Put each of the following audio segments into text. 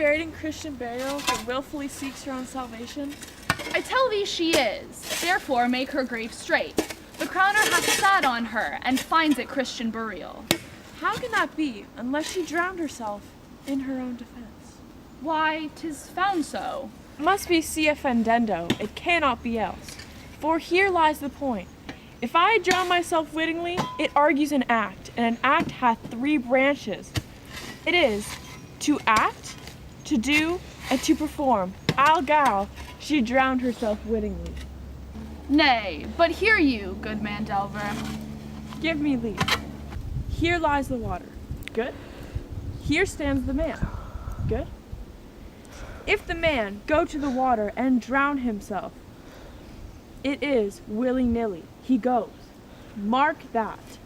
buried in Christian burial that willfully seeks her own salvation? I tell thee she is, therefore make her grave straight. The crowner hath sat on her, and finds it Christian burial. How can that be, unless she drowned herself in her own defense? Why, 'tis found so. Must be sia fendendo, it cannot be else. For here lies the point. If I drown myself wittingly, it argues an act, and an act hath 3 branches. It is to act, to do, and to perform. Algal, she drowned herself wittingly. Nay, but hear you, good man Delver. Give me leave. Here lies the water. Good. Here stands the man. Good. If the man go to the water and drown himself, it is willy-nilly. He goes. Mark that.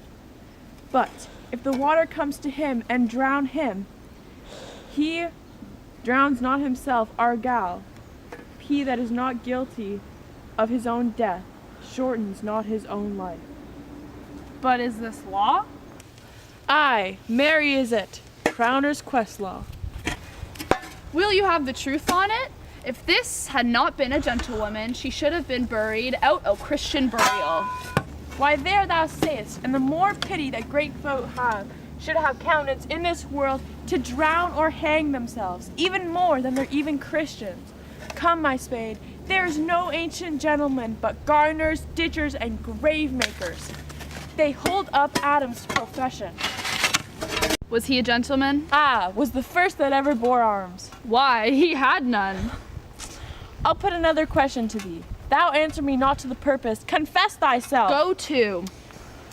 But if the water comes to him and drown him, he drowns not himself, argal. He that is not guilty of his own death shortens not his own life. But is this law? Aye, marry is it. Crowner's quest law. Will you have the truth on it? If this had not been a gentlewoman, she should have been buried out o' Christian burial. Why there thou sayest, and the more pity that great folk should have countenance in this world to drown or hang themselves, even more than they're even Christians. Come, my spade, there is no ancient gentleman but gardeners, ditchers, and grave makers. They hold up Adam's profession. Was he a gentleman? Ah, was the first that ever bore arms. Why, he had none. I'll put another question to thee. Thou answer me not to the purpose. Confess thyself. Go to.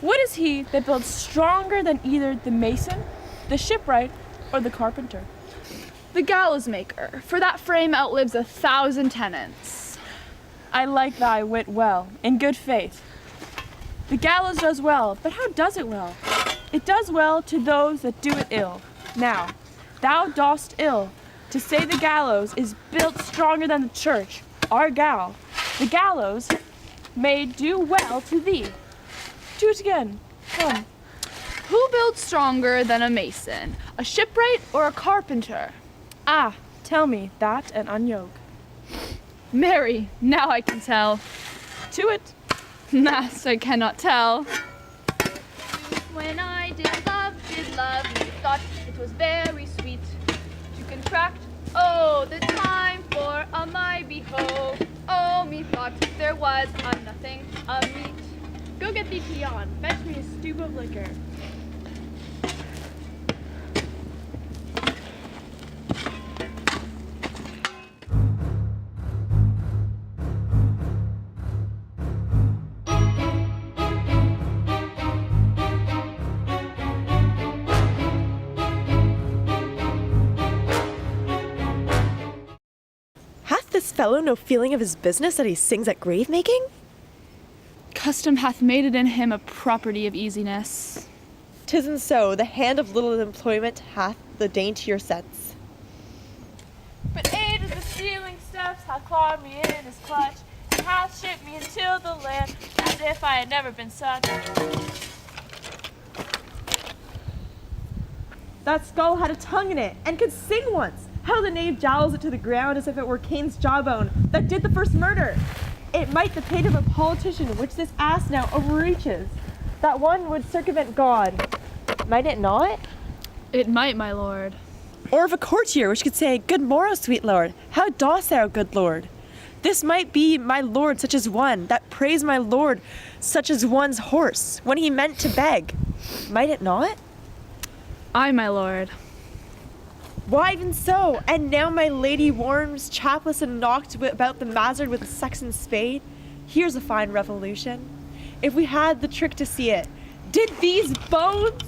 What is he that builds stronger than either the mason, the shipwright, or the carpenter? The gallows maker, for that frame outlives 1,000 tenants. I like thy wit well, in good faith. The gallows does well, but how does it well? It does well to those that do it ill. Now, thou dost ill to say the gallows is built stronger than the church, our gal. The gallows may do well to thee. Do it again. Come. Who builds stronger than a mason, a shipwright or a carpenter? Ah, tell me that and unyoke. Marry, now I can tell. To it. Mass, I cannot tell. When I did love, methought it was very sweet to contract. Oh, the time for a my beho. Oh, methought there was a nothing a meat. Go get thee peon. Fetch me a stoup of liquor. Hath this fellow no feeling of his business that he sings at grave making? Custom hath made it in him a property of easiness. 'Tisn't so, the hand of little employment hath the daintier sense. But aid of the stealing steps hath clawed me in his clutch, and hath shipped me into the land as if I had never been such. That skull had a tongue in it, and could sing once. How the knave jowls it to the ground as if it were Cain's jawbone that did the first murder. It might the pate of a politician which this ass now overreaches. That one would circumvent God. Might it not? It might, my lord. Or of a courtier which could say, Good morrow, sweet lord. How dost thou, good lord? This might be my lord such as one, that praised my lord such as one's horse, when he meant to beg. Might it not? Aye, my lord. Why even so? And now my lady warms, chapless and knocked about the mazzard with a sexton's spade. Here's a fine revolution. If we had the trick to see it, did these bones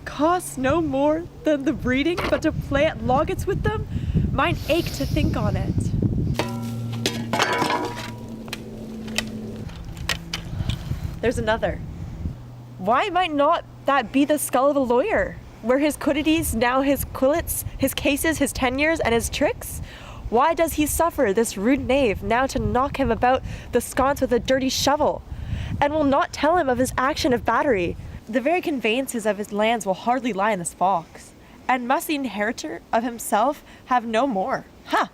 cost no more than the breeding, but to play at loggets with them? Mine ache to think on it. There's another. Why might not that be the skull of a lawyer? Where his quiddities, now his quillets, his cases, his tenures, and his tricks? Why does he suffer this rude knave now to knock him about the sconce with a dirty shovel? And will not tell him of his action of battery. The very conveyances of his lands will hardly lie in this box. and must the inheritor of himself have no more. Ha!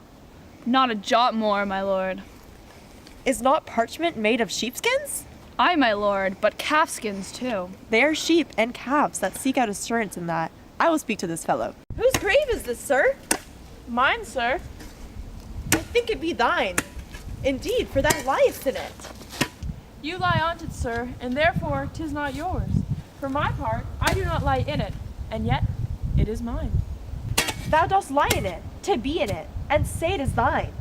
Not a jot more, my lord. Is not parchment made of sheepskins? Aye, my lord, but calfskins too. They are sheep and calves that seek out assurance in that. I will speak to this fellow. Whose grave is this, sir? Mine, sir. I think it be thine. Indeed, for thou liest in it. You lie on't it, sir, and therefore 'tis not yours. For my part, I do not lie in it, and yet it is mine. Thou dost lie in it, to be in it, and say it is thine.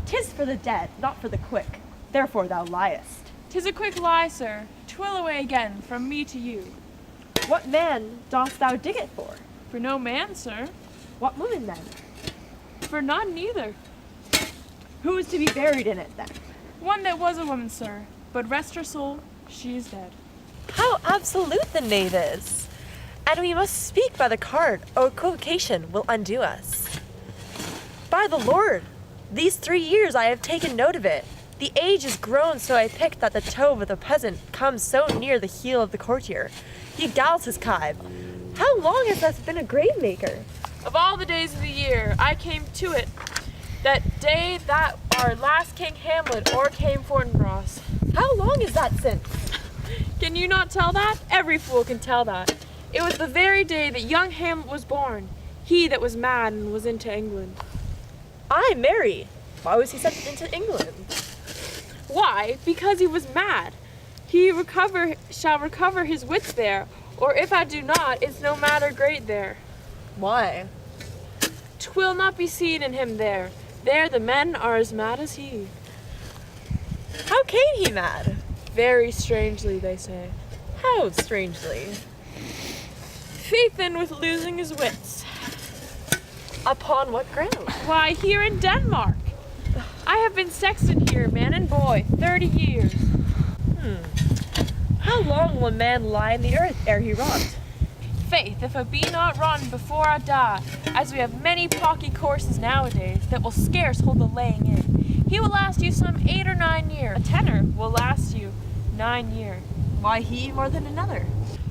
'Tis for the dead, not for the quick. Therefore thou liest. 'Tis a quick lie, sir. 'Twill away again from me to you. What man dost thou dig it for? For no man, sir. What woman then? For none neither. Who is to be buried in it then? One that was a woman, sir, but rest her soul, she is dead. How absolute the knave is! And we must speak by the card, or equivocation will undo us. By the Lord, these 3 years I have taken note of it. The age is grown so I picked that the toe of the peasant comes so near the heel of the courtier. He galls his kive. How long has that been a grave maker? Of all the days of the year, I came to it that day that our last king Hamlet o'ercame Fortinbras. How long is that since? Can you not tell that? Every fool can tell that. It was the very day that young Hamlet was born, he that was mad and was into England. Ay, marry. Why was he sent into England? Why? Because he was mad. He shall recover his wits there, or if I do not, it's no matter great there. Why? 'Twill not be seen in him there. There the men are as mad as he. How came he mad? Very strangely, they say. How strangely? Faith in with losing his wits. Upon what ground? Why, here in Denmark. I have been sexton here, man and boy, 30 years. How long will a man lie in the earth ere he rot? Faith, if I be not run before I die, as we have many pocky courses nowadays that will scarce hold the laying in, he will last you some 8 or 9 years. A tenor will last you 9 years. Why he more than another?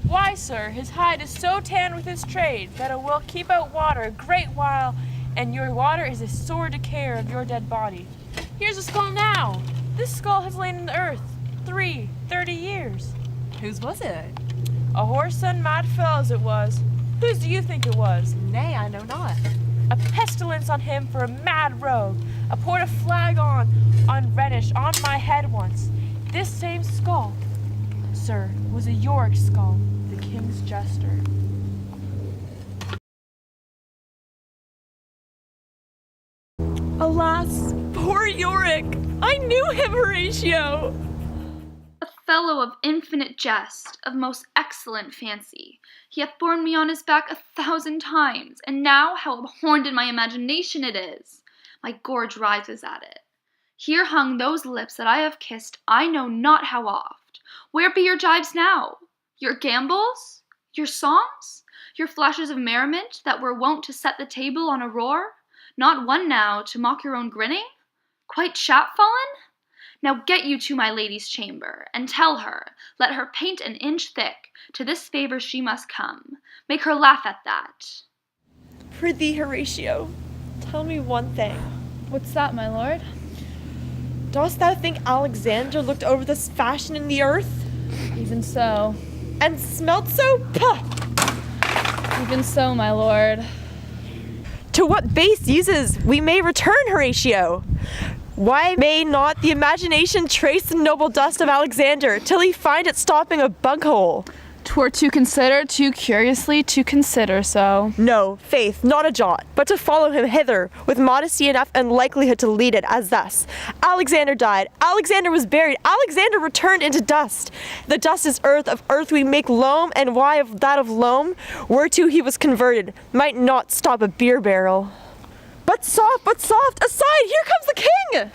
Why, sir, his hide is so tanned with his trade that it will keep out water a great while, and your water is a sore decayer of your dead body. Here's a skull now. This skull has lain in the earth 30 years. Whose was it? A whoreson mad fellows it was. Whose do you think it was? Nay, I know not. A pestilence on him for a mad rogue. I poured a flag on Rhenish on my head once. This same skull, sir, was a Yorick skull, the king's jester. Alas, poor Yorick! I knew him, Horatio! A fellow of infinite jest, of most excellent fancy. He hath borne me on his back 1,000 times, and now how abhorrent in my imagination it is! My gorge rises at it. Here hung those lips that I have kissed I know not how oft. Where be your jibes now? Your gambols? Your songs? Your flashes of merriment that were wont to set the table on a roar? Not one now to mock your own grinning? Quite chapfallen? Now get you to my lady's chamber, and tell her, let her paint an inch thick, to this favor she must come. Make her laugh at that. Prithee, Horatio, tell me one thing. What's that, my lord? Dost thou think Alexander looked over this fashion in the earth? Even so. And smelt so? Puh! Even so, my lord. To what base uses we may return, Horatio? Why may not the imagination trace the noble dust of Alexander till he find it stopping a bug-hole? 'Twere to consider too curiously to consider so. No, faith, not a jot, but to follow him hither with modesty enough and likelihood to lead it as thus. Alexander died, Alexander was buried, Alexander returned into dust. The dust is earth, of earth we make loam, and why of that of loam, whereto he was converted, might not stop a beer barrel. But soft, aside, here comes the king!